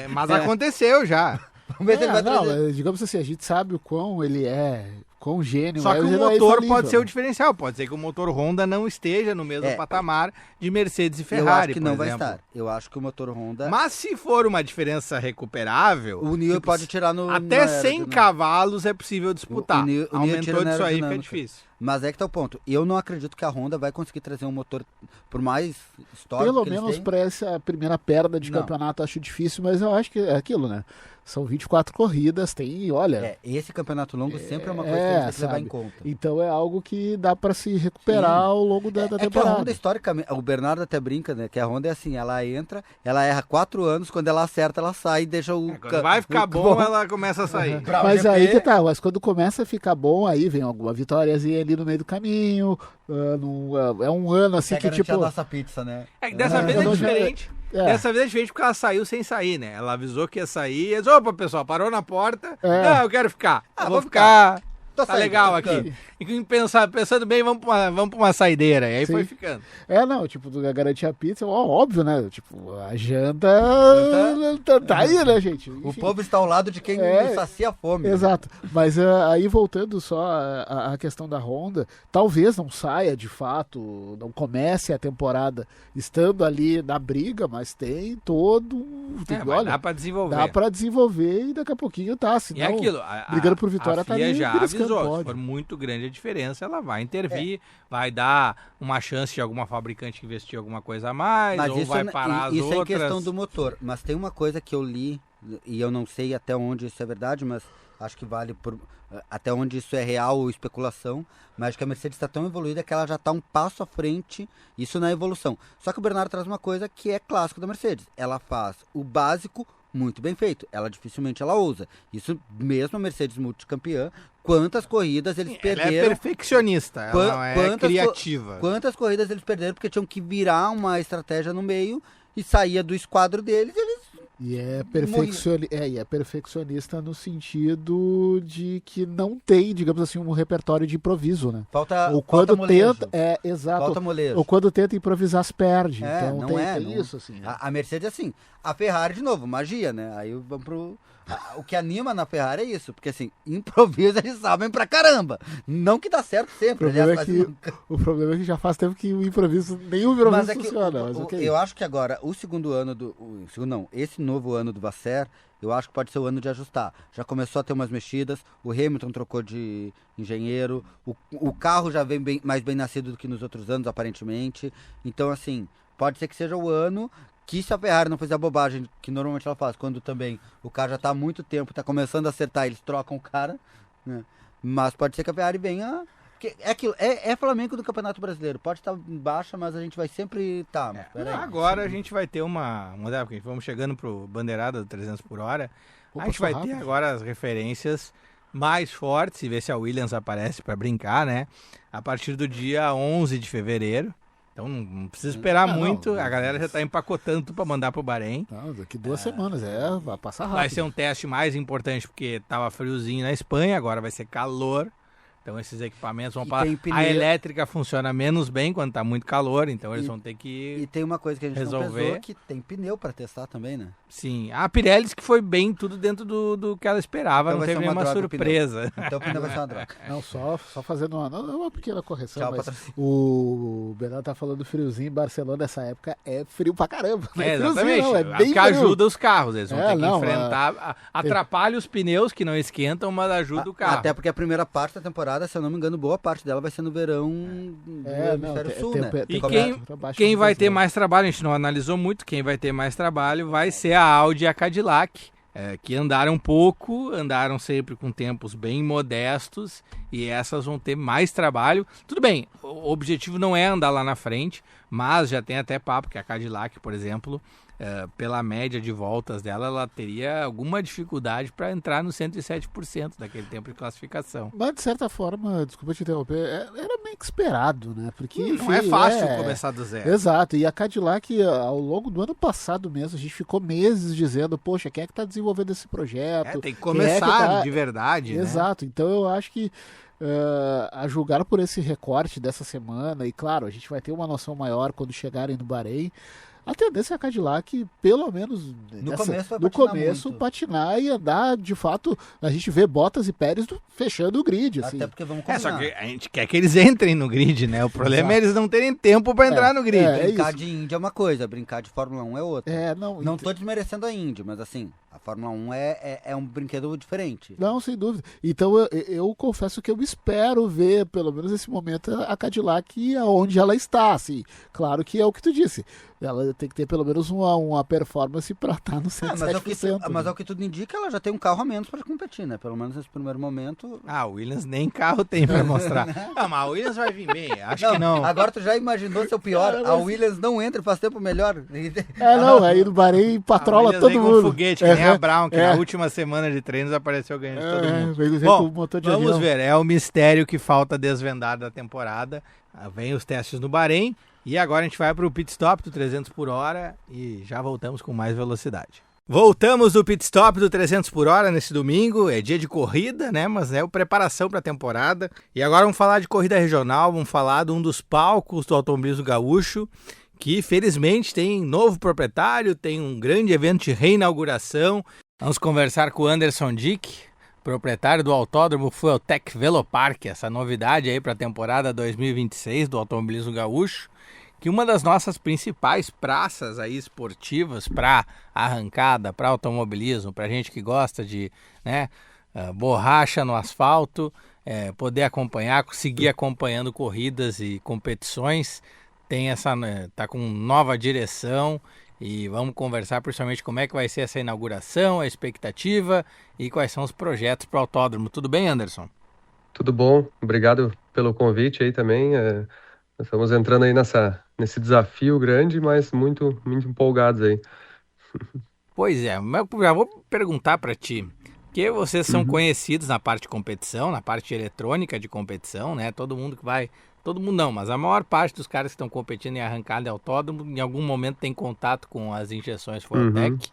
mas aconteceu já. Vamos ver se ele vai trazer. Digamos assim, a gente sabe o quão ele quão gênio. Só que o motor pode ser o diferencial. Pode ser que o motor Honda não esteja no mesmo patamar de Mercedes e Ferrari. Eu acho que não vai estar. Eu acho que o motor Honda. Mas se for uma diferença recuperável, o Newey pode tirar até 100 cavalos é possível disputar. Aumentou disso aí, fica difícil. Mas é que tá o ponto. Eu não acredito que a Honda vai conseguir trazer um motor, por mais histórico pelo menos para essa primeira perda de campeonato, acho difícil, mas eu acho que é aquilo, né? São 24 corridas, olha... esse campeonato longo sempre é uma coisa que a gente tem que levar em conta. Então é algo que dá para se recuperar ao longo da temporada. Que a Honda, historicamente, o Bernardo até brinca, né? Que a Honda é assim, ela entra, ela erra 4 anos, quando ela acerta, ela sai e deixa o... Quando vai ficar bom, ela começa a sair. Mas aí que tá, mas quando começa a ficar bom, aí vem alguma vitóriazinha ali no meio do caminho, é um ano assim que tipo... a nossa pizza, né? Dessa vez é diferente. Dessa vez é diferente porque ela saiu sem sair, né? Ela avisou que ia sair. E disse, opa, pessoal, parou na porta. Não, eu quero ficar. Vou ficar. Tá legal aqui. E pensando bem, vamos pra uma saideira. E aí foi ficando. Garantir a pizza, óbvio, né? Tipo, a janta tá aí, né, gente? Enfim. O povo está ao lado de quem sacia a fome. Exato. Mas aí, voltando só à questão da Honda, talvez não saia, de fato, não comece a temporada estando ali na briga, mas tem todo... dá pra desenvolver. Dá pra desenvolver e daqui a pouquinho tá. Senão, e aquilo, brigando por vitória, tá ali. Já avisou, se for muito grande a diferença, ela vai intervir, vai dar uma chance de alguma fabricante investir alguma coisa a mais, mas ou vai parar as outras. Isso é em questão do motor, mas tem uma coisa que eu li, e eu não sei até onde isso é verdade, mas acho que vale até onde isso é real ou especulação, mas que a Mercedes está tão evoluída que ela já está um passo à frente, isso na evolução. Só que o Bernardo traz uma coisa que é clássico da Mercedes, ela faz o básico muito bem feito, dificilmente ela ousa. Isso mesmo a Mercedes multicampeã, quantas corridas eles perderam. Ela é perfeccionista, ela não é criativa. Quantas corridas eles perderam porque tinham que virar uma estratégia no meio e saía do esquadro deles e eles... E é perfeccionista no sentido de que não tem, digamos assim, um repertório de improviso, né? Falta molejo. Exato. Falta molejo. Ou quando tenta improvisar, se perde. Então tem isso, assim. A Mercedes é assim. A Ferrari, de novo, magia, né? Aí vamos pro... O que anima na Ferrari é isso, porque assim, improviso eles sabem pra caramba. Não que dá certo sempre. O problema é que já faz tempo que nenhum improviso funciona. Eu acho que agora, esse novo ano do Vasser, eu acho que pode ser o ano de ajustar. Já começou a ter umas mexidas, o Hamilton trocou de engenheiro, o carro já vem mais bem nascido do que nos outros anos, aparentemente. Então, assim, pode ser que seja o ano que, se a Ferrari não fizer a bobagem que normalmente ela faz, quando também o carro já está há muito tempo, está começando a acertar, eles trocam o cara, né? Mas pode ser que a Ferrari venha... É aquilo, é Flamengo do Campeonato Brasileiro, pode estar baixa, mas a gente vai sempre agora a gente vai ter uma porque vamos chegando pro bandeirada do 300 por hora, a gente vai ter agora as referências mais fortes e ver se a Williams aparece para brincar, né? A partir do dia 11 de fevereiro, Então não precisa esperar muito, a galera já está empacotando para mandar para o Bahrein. Não, daqui 2 semanas, vai passar rápido. Vai ser um teste mais importante porque estava friozinho na Espanha, agora vai ser calor. Então esses equipamentos vão para... A elétrica funciona menos bem quando está muito calor, então eles vão ter que E tem uma coisa que a gente resolver. não pensou, que tem pneu para testar também, né? Sim, a Pirelli disse que foi bem tudo dentro do que ela esperava, Então não teve nenhuma surpresa. Então o pneu vai ser uma droga. Não, só fazendo uma pequena correção, Tchau, mas patrocínio. o Bernardo tá falando friozinho em Barcelona nessa época, é frio pra caramba. Não é exatamente, friozinho, não, é bem que frio. ajuda os carros, eles vão ter que enfrentar, atrapalha os pneus que não esquentam, mas ajuda o carro. Até porque a primeira parte da temporada, se eu não me engano, boa parte dela vai ser no verão do Hemisfério Sul, né? E quem vai ter mais trabalho, a gente não analisou muito, quem vai ter mais trabalho vai ser a Audi e a Cadillac, que andaram pouco, andaram sempre com tempos bem modestos, e essas vão ter mais trabalho. Tudo bem, o objetivo não é andar lá na frente, mas já tem até papo que a Cadillac, por exemplo, pela média de voltas dela, ela teria alguma dificuldade para entrar no 107% daquele tempo de classificação. Mas, de certa forma, desculpa te interromper, era meio que esperado, né? Porque, enfim, não é fácil começar do zero. Exato, e a Cadillac, ao longo do ano passado mesmo, a gente ficou meses dizendo, poxa, quem é que está desenvolvendo esse projeto? Tem que começar de verdade, né? Exato, então eu acho que a julgar por esse recorte dessa semana, e claro, a gente vai ter uma noção maior quando chegarem no Bahrein, a tendência é a Cadillac, pelo menos no começo, patinar e andar, de fato, a gente vê Bottas e Pérez fechando o grid. Assim. Até porque vamos combinar. Só que a gente quer que eles entrem no grid, né? O problema é eles não terem tempo para entrar no grid. Brincar de Indy é uma coisa, brincar de Fórmula 1 é outra. Não tô desmerecendo a Indy, mas assim, a Fórmula 1 é um brinquedo diferente. Não, sem dúvida. Então eu confesso que eu espero ver, pelo menos nesse momento, a Cadillac onde ela está. Assim. Claro que é o que tu disse. Ela tem que ter pelo menos uma performance para estar no 107%. Mas ao que tudo indica, ela já tem um carro a menos para competir, né? Pelo menos nesse primeiro momento. A Williams nem carro tem para mostrar. Não, mas a Williams vai vir bem, acho que não. Agora tu já imaginou ser o pior? A Williams não entra e faz tempo melhor. Aí no Bahrein patrola todo mundo. Com foguete, que nem a Brown, que na última semana de treinos apareceu ganhando de todo mundo. Bom, vamos ver, é o mistério que falta desvendar da temporada. Vem os testes no Bahrein. E agora a gente vai para o pit stop do 300 por hora e já voltamos com mais velocidade. Voltamos do pit stop do 300 por hora nesse domingo, é dia de corrida, né? Mas é preparação para a temporada. E agora vamos falar de corrida regional, vamos falar de um dos palcos do automobilismo gaúcho, que felizmente tem novo proprietário, tem um grande evento de reinauguração. Vamos conversar com o Anderson Dick, proprietário do Autódromo Fueltec Velopark, essa novidade aí para a temporada 2026 do automobilismo gaúcho, que uma das nossas principais praças aí esportivas para arrancada, para automobilismo, para gente que gosta de borracha no asfalto, poder acompanhar, seguir acompanhando corridas e competições, tá com nova direção. E vamos conversar principalmente como é que vai ser essa inauguração, a expectativa e quais são os projetos para o autódromo. Tudo bem, Anderson? Tudo bom, obrigado pelo convite aí também. Nós estamos entrando aí nesse desafio grande, mas muito, muito empolgados aí. Pois é, mas eu já vou perguntar para ti, porque vocês são conhecidos na parte de competição, na parte eletrônica de competição, né? Todo mundo não, mas a maior parte dos caras que estão competindo em arrancada de autódromo, em algum momento tem contato com as injeções Fueltec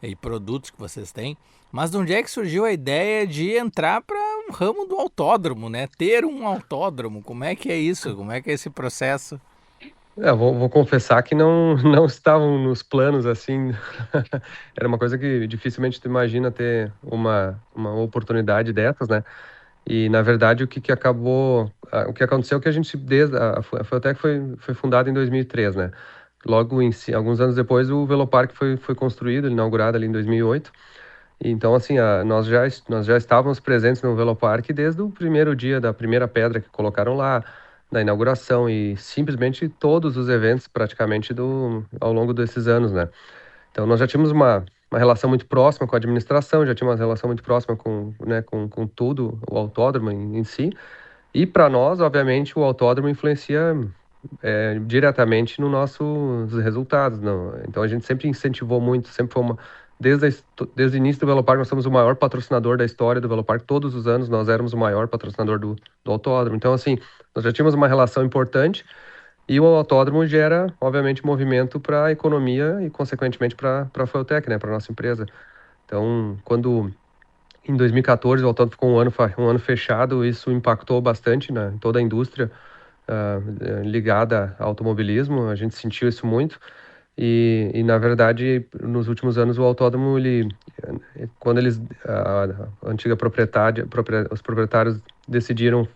e produtos que vocês têm. Mas de onde é que surgiu a ideia de entrar para um ramo do autódromo, né? Ter um autódromo, como é que é isso? Como é que é esse processo? Vou confessar que não estavam nos planos, assim. Era uma coisa que dificilmente tu imagina ter uma oportunidade dessas, né? E, na verdade, o que aconteceu é que a gente, a Fueltec foi fundada em 2003, né? Logo, alguns anos depois, o Velopark foi construído, inaugurado ali em 2008. Então, assim, nós já estávamos presentes no Velopark desde o primeiro dia da primeira pedra que colocaram lá, da inauguração, e simplesmente todos os eventos, praticamente, ao longo desses anos, né? Então, nós já tínhamos uma relação muito próxima com a administração, já tinha uma relação muito próxima com tudo, o autódromo em si. E para nós, obviamente, o autódromo influencia diretamente nos nossos resultados. Não? Então a gente sempre incentivou muito, sempre foi desde o início do Velopark, nós somos o maior patrocinador da história do Velopark. Todos os anos nós éramos o maior patrocinador do autódromo. Então, assim, nós já tínhamos uma relação importante. E o autódromo gera, obviamente, movimento para a economia e, consequentemente, para a Fueltec, né, para a nossa empresa. Então, quando em 2014 o autódromo ficou um ano fechado, isso impactou bastante em toda a indústria ligada ao automobilismo, a gente sentiu isso muito. Na verdade, nos últimos anos, o autódromo, quando a antiga os proprietários decidiram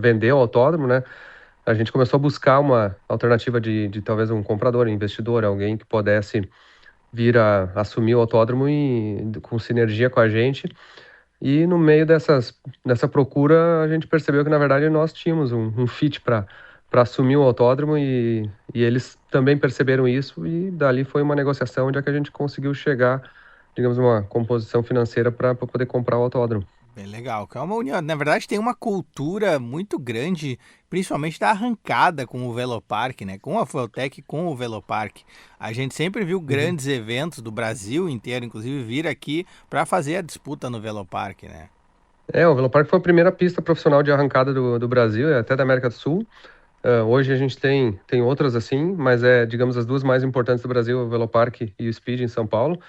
vender o autódromo, né, a gente começou a buscar uma alternativa de talvez um comprador, um investidor, alguém que pudesse vir a assumir o autódromo e com sinergia com a gente. E no meio dessa procura, a gente percebeu que, na verdade, nós tínhamos um fit para assumir o autódromo e eles também perceberam isso e dali foi uma negociação onde é que a gente conseguiu chegar, digamos, uma composição financeira para poder comprar o autódromo. Bem legal, que é uma união. Na verdade, tem uma cultura muito grande, principalmente da arrancada com o Velopark, né? Com a Fueltec, com o Velopark. A gente sempre viu grandes eventos do Brasil inteiro, inclusive, vir aqui para fazer a disputa no Velopark, né? O Velopark foi a primeira pista profissional de arrancada do Brasil, até da América do Sul. Hoje a gente tem outras assim, mas digamos, as duas mais importantes do Brasil, o Velopark e o Speed em São Paulo.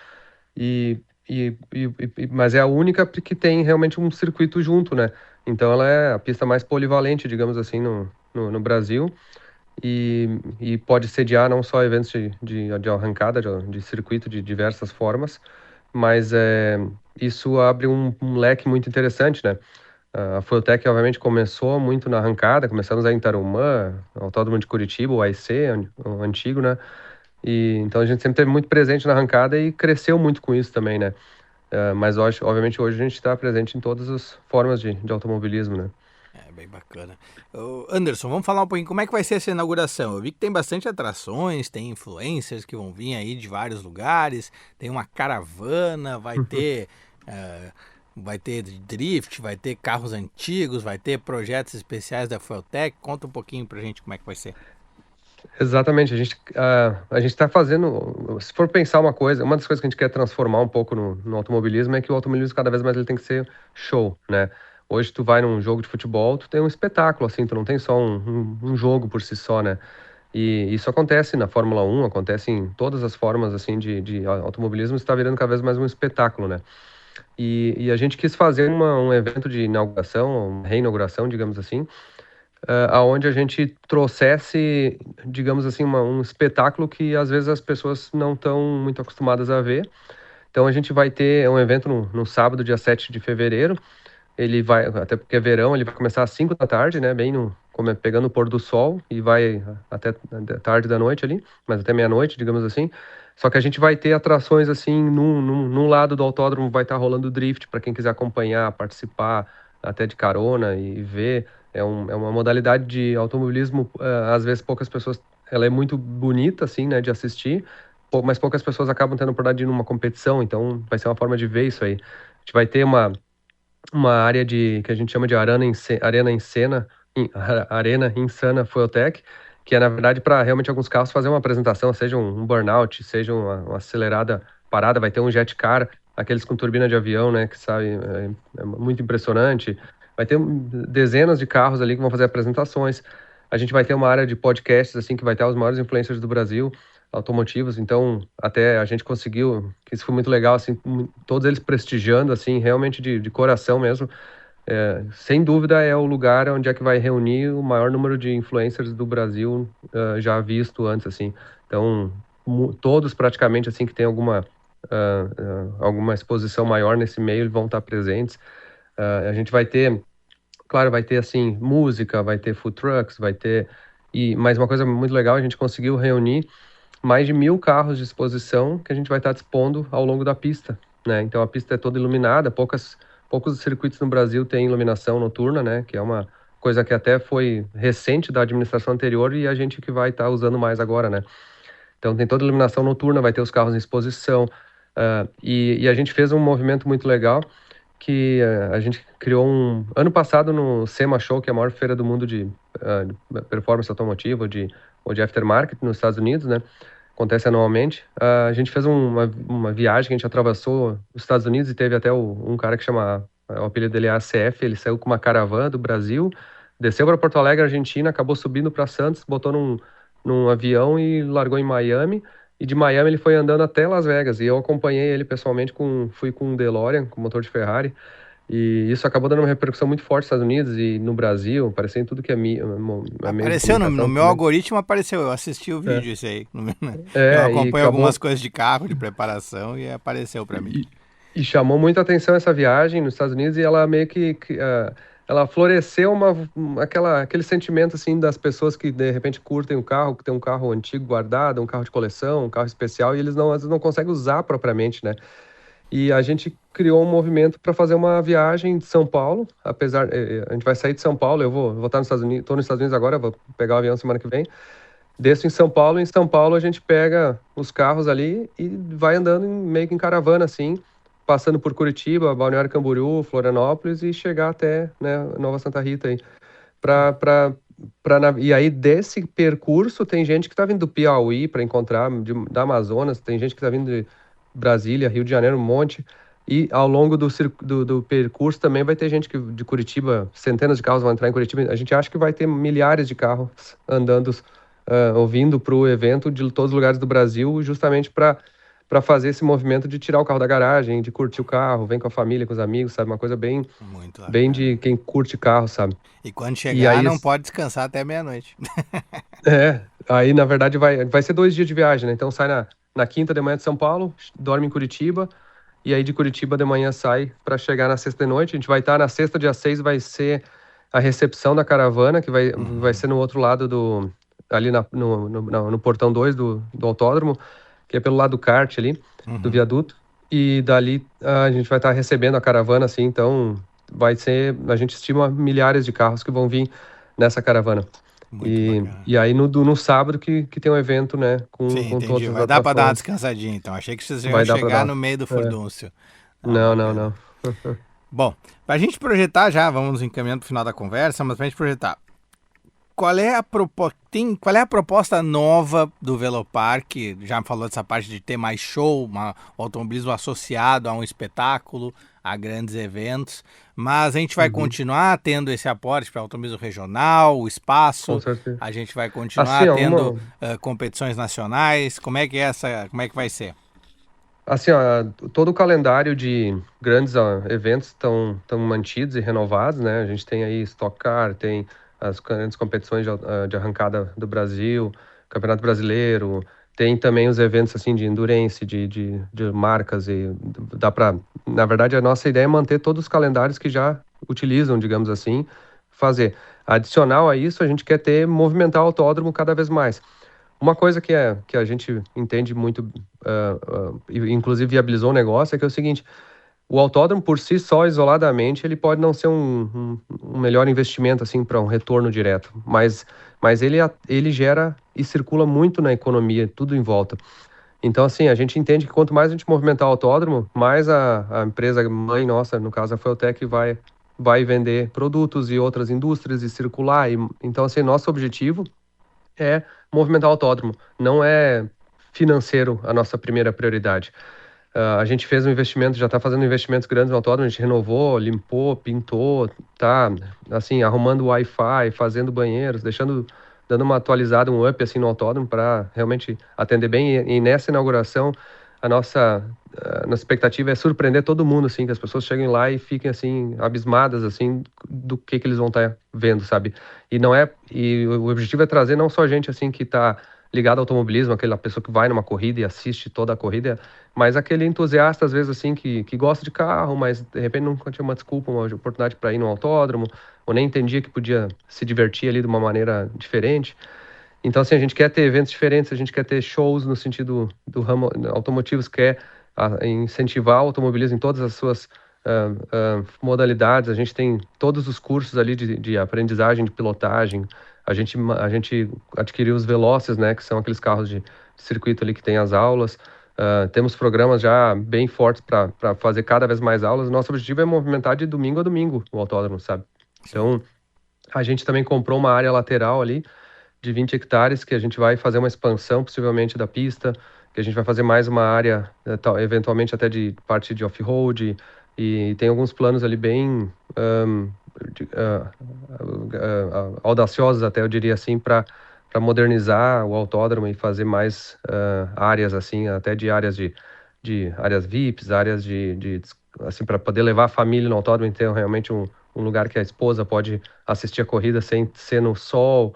Mas é a única que tem realmente um circuito junto, né? Então ela é a pista mais polivalente, digamos assim, no Brasil. E pode sediar não só eventos de arrancada, de circuito de diversas formas, mas isso abre um leque muito interessante, né? A Fueltec, obviamente, começou muito na arrancada, começamos em Tarumã, Autódromo de Curitiba, o AIC, o antigo, né? Então a gente sempre esteve muito presente na arrancada e cresceu muito com isso também, né? Mas obviamente hoje a gente está presente em todas as formas de automobilismo, né? É bem bacana. Anderson, vamos falar um pouquinho como é que vai ser essa inauguração. Eu vi que tem bastante atrações, tem influencers que vão vir aí de vários lugares, tem uma caravana, vai ter drift, vai ter carros antigos, vai ter projetos especiais da Fueltec. Conta um pouquinho pra gente como é que vai ser. Exatamente, a gente está fazendo, se for pensar uma das coisas que a gente quer transformar um pouco no automobilismo é que o automobilismo cada vez mais ele tem que ser show, né? Hoje tu vai num jogo de futebol, tu tem um espetáculo, assim, tu não tem só um jogo por si só, né? E isso acontece na Fórmula 1, acontece em todas as formas, assim, de automobilismo, está virando cada vez mais um espetáculo, né? E a gente quis fazer um evento de inauguração, uma reinauguração, digamos assim, aonde a gente trouxesse, digamos assim, um espetáculo que às vezes as pessoas não estão muito acostumadas a ver. Então a gente vai ter um evento no sábado, dia 7 de fevereiro. Ele vai, até porque é verão, ele vai começar às 5 da tarde, né? Pegando o pôr do sol e vai até tarde da noite ali, mas até meia-noite, digamos assim. Só que a gente vai ter atrações assim, num lado do autódromo vai estar rolando drift para quem quiser acompanhar, participar, até de carona e ver. É uma modalidade de automobilismo, às vezes poucas pessoas, ela é muito bonita assim, né, de assistir, mas poucas pessoas acabam tendo a oportunidade de ir numa competição, então vai ser uma forma de ver isso aí. A gente vai ter uma área que a gente chama de Arena Insana Fueltec, que é, na verdade, para realmente alguns carros fazer uma apresentação, seja um burnout, seja uma acelerada parada, vai ter um jet car, aqueles com turbina de avião, né, que sabe, é muito impressionante. Vai ter dezenas de carros ali que vão fazer apresentações. A gente vai ter uma área de podcasts, assim, que vai ter os maiores influencers do Brasil, automotivos, então até a gente conseguiu, que isso foi muito legal, assim, todos eles prestigiando, assim, realmente de coração mesmo. Sem dúvida é o lugar onde é que vai reunir o maior número de influencers do Brasil já visto antes, assim. Então, todos praticamente, assim, que tem alguma exposição maior nesse meio, vão estar presentes. A gente vai ter, claro, vai ter, assim, música, vai ter food trucks, vai ter... Mas uma coisa muito legal, a gente conseguiu reunir mais de 1.000 carros de exposição que a gente vai estar dispondo ao longo da pista, né? Então a pista é toda iluminada, poucos circuitos no Brasil têm iluminação noturna, né? Que é uma coisa que até foi recente da administração anterior e a gente que vai estar usando mais agora, né? Então tem toda a iluminação noturna, vai ter os carros em exposição, e a gente fez um movimento muito legal que a gente criou ano passado no SEMA Show, que é a maior feira do mundo de performance automotiva ou de aftermarket nos Estados Unidos, né? Acontece anualmente. A gente fez uma viagem que a gente atravessou os Estados Unidos e teve até um cara que chama, o apelido dele é ACF, ele saiu com uma caravana do Brasil, desceu para Porto Alegre, Argentina, acabou subindo para Santos, botou num avião e largou em Miami. E de Miami ele foi andando até Las Vegas. E eu acompanhei ele pessoalmente, fui com um DeLorean, com motor de Ferrari. E isso acabou dando uma repercussão muito forte nos Estados Unidos e no Brasil, apareceu em tudo que é meio de apareceu no meu algoritmo, apareceu, eu assisti o vídeo esse aí. Eu acompanho algumas coisas de carro, de preparação, e apareceu para mim. E chamou muita atenção essa viagem nos Estados Unidos, e ela meio que ela floresceu aquele sentimento assim das pessoas que de repente curtem o carro, que tem um carro antigo guardado, um carro de coleção, um carro especial, e eles às vezes não conseguem usar propriamente, né? E a gente criou um movimento para fazer uma viagem de São Paulo, a gente vai sair de São Paulo, eu vou estar nos Estados Unidos, estou nos Estados Unidos agora, vou pegar o avião semana que vem, desço em São Paulo, a gente pega os carros ali e vai andando meio que em caravana, assim, passando por Curitiba, Balneário Camboriú, Florianópolis e chegar até, né, Nova Santa Rita aí. E aí desse percurso tem gente que está vindo do Piauí para encontrar, da Amazonas, tem gente que está vindo de Brasília, Rio de Janeiro, um monte. E ao longo do percurso também vai ter gente de Curitiba, centenas de carros vão entrar em Curitiba. A gente acha que vai ter milhares de carros andando, ouvindo para o evento de todos os lugares do Brasil, justamente para fazer esse movimento de tirar o carro da garagem, de curtir o carro, vem com a família, com os amigos, sabe? Uma coisa bem de quem curte carro, sabe? E quando chegar, aí, não pode descansar até meia-noite. Aí na verdade vai ser 2 dias de viagem, né? Então sai na quinta de manhã de São Paulo, dorme em Curitiba, e aí de Curitiba de manhã sai para chegar na sexta de noite. A gente vai estar na sexta, dia 6, vai ser a recepção da caravana, que vai ser no outro lado ali no portão 2 do autódromo, que é pelo lado do kart ali, do viaduto. E dali a gente vai estar recebendo a caravana, assim, então a gente estima milhares de carros que vão vir nessa caravana. E aí no sábado que tem um evento, né, com todas as vai dar para dar uma descansadinha, então. Achei que vocês iam chegar no meio do furdúncio. Não. Bom, pra gente projetar já, vamos nos encaminhando pro final da conversa, mas pra gente projetar, qual é a proposta nova do Velopark? Já falou dessa parte de ter mais show, o automobilismo associado a um espetáculo, a grandes eventos, mas a gente vai continuar tendo esse aporte para o automobilismo regional, o espaço, com certeza. A gente vai continuar tendo competições nacionais, como é que vai ser? Assim, todo o calendário de grandes eventos estão mantidos e renovados, né? A gente tem aí Stock Car, tem as grandes competições de arrancada do Brasil, Campeonato Brasileiro, tem também os eventos assim de endurance, de marcas, e na verdade a nossa ideia é manter todos os calendários que já utilizam, digamos assim, fazer. Adicional a isso, a gente quer movimentar o autódromo cada vez mais. Uma coisa que a gente entende muito, inclusive viabilizou o negócio, é que é o seguinte: o autódromo por si só, isoladamente, ele pode não ser um melhor investimento assim para um retorno direto, mas ele gera e circula muito na economia, tudo em volta. Então, assim, a gente entende que quanto mais a gente movimentar o autódromo, mais a empresa mãe nossa, no caso a Fueltec, vai vender produtos e outras indústrias e circular. Então, assim, nosso objetivo é movimentar o autódromo, não é financeiro a nossa primeira prioridade. A gente fez um investimento, já está fazendo investimentos grandes no autódromo, a gente renovou, limpou, pintou, tá, assim, arrumando Wi-Fi, fazendo banheiros, dando uma atualizada, um up, assim, no autódromo para realmente atender bem. E nessa inauguração, a nossa expectativa é surpreender todo mundo, assim, que as pessoas cheguem lá e fiquem, assim, abismadas, assim, do que eles vão estar vendo, sabe? E o objetivo é trazer não só gente, assim, que está ligado ao automobilismo, aquela pessoa que vai numa corrida e assiste toda a corrida, mas aquele entusiasta, às vezes, assim, que gosta de carro, mas de repente nunca tinha uma desculpa, uma oportunidade para ir no autódromo, ou nem entendia que podia se divertir ali de uma maneira diferente. Então, assim, a gente quer ter eventos diferentes, a gente quer ter shows no sentido do ramo automotivos, quer incentivar o automobilismo em todas as suas modalidades. A gente tem todos os cursos ali de aprendizagem, de pilotagem. A gente adquiriu os Veloces, né, que são aqueles carros de circuito ali que tem as aulas. Temos programas já bem fortes para fazer cada vez mais aulas. Nosso objetivo é movimentar de domingo a domingo o autódromo, sabe? Então, a gente também comprou uma área lateral ali de 20 hectares que a gente vai fazer uma expansão, possivelmente, da pista, que a gente vai fazer mais uma área, eventualmente até de parte de off-road, e tem alguns planos ali bem audaciosos, até eu diria assim, para modernizar o autódromo e fazer mais áreas assim, até de áreas de áreas VIPs, áreas assim, para poder levar a família no autódromo e ter realmente um lugar que a esposa pode assistir a corrida sem ser no sol,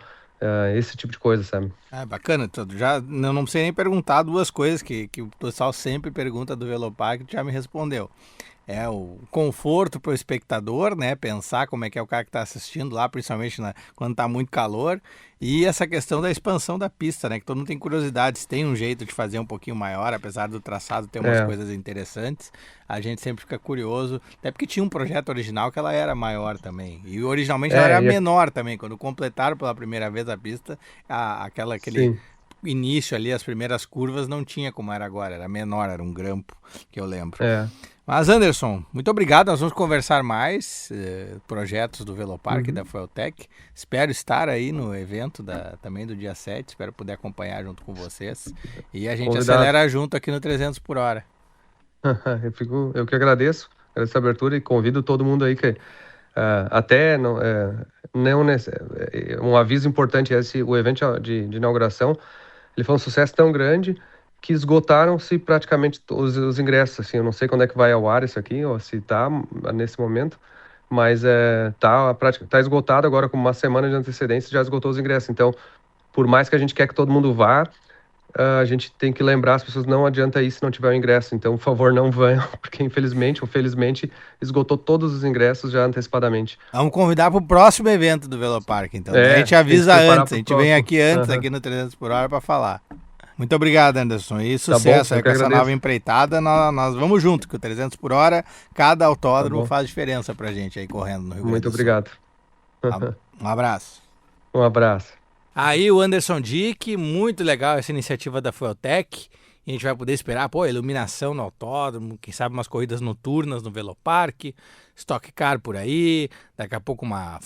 esse tipo de coisa, sabe? Bacana, já não sei nem perguntar duas coisas que o pessoal sempre pergunta do Velopark, tu já me respondeu. É o conforto para o espectador, né? Pensar como é que é o cara que está assistindo lá, principalmente quando está muito calor. E essa questão da expansão da pista, né? Que todo mundo tem curiosidade, se tem um jeito de fazer um pouquinho maior, apesar do traçado ter umas coisas interessantes. A gente sempre fica curioso, até porque tinha um projeto original que ela era maior também. E originalmente ela era menor também. Quando completaram pela primeira vez a pista, aquele início ali, as primeiras curvas, não tinha como era agora. Era menor, era um grampo, que eu lembro. Mas, Anderson, muito obrigado. Nós vamos conversar mais projetos do Velopark, da Fueltech. Espero estar aí no evento também do dia 7. Espero poder acompanhar junto com vocês. E a gente acelera junto aqui no 300 por hora. Eu que agradeço essa abertura e convido todo mundo aí que até um aviso importante, o evento de inauguração, ele foi um sucesso tão grande que esgotaram-se praticamente os ingressos, assim, eu não sei quando é que vai ao ar isso aqui, ou se tá nesse momento, mas tá esgotado agora com uma semana de antecedência, já esgotou os ingressos, então, por mais que a gente quer que todo mundo vá, a gente tem que lembrar as pessoas, não adianta ir se não tiver o ingresso, então, por favor, não venham, porque infelizmente ou felizmente, esgotou todos os ingressos já antecipadamente. Vamos convidar para o próximo evento do Velopark, então, a gente avisa antes, a gente vem aqui antes, aqui no 300 por hora para falar. Muito obrigado, Anderson. E sucesso aí com essa nova empreitada. Nós vamos junto, que o 300 por hora, cada autódromo faz diferença pra gente aí correndo no Rio Grande do Sul. Muito obrigado. Um abraço. Um abraço. Aí o Anderson Dick, muito legal essa iniciativa da Fueltech. A gente vai poder esperar, iluminação no autódromo, quem sabe umas corridas noturnas no Velopark, Stock Car por aí, daqui a pouco uma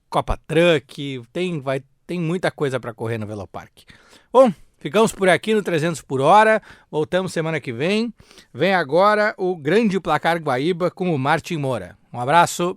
Copa Truck, tem muita coisa para correr no Velopark. Bom, ficamos por aqui no 300 por hora, voltamos semana que vem. Vem agora o Grande Placar Guaíba com o Martin Moura. Um abraço.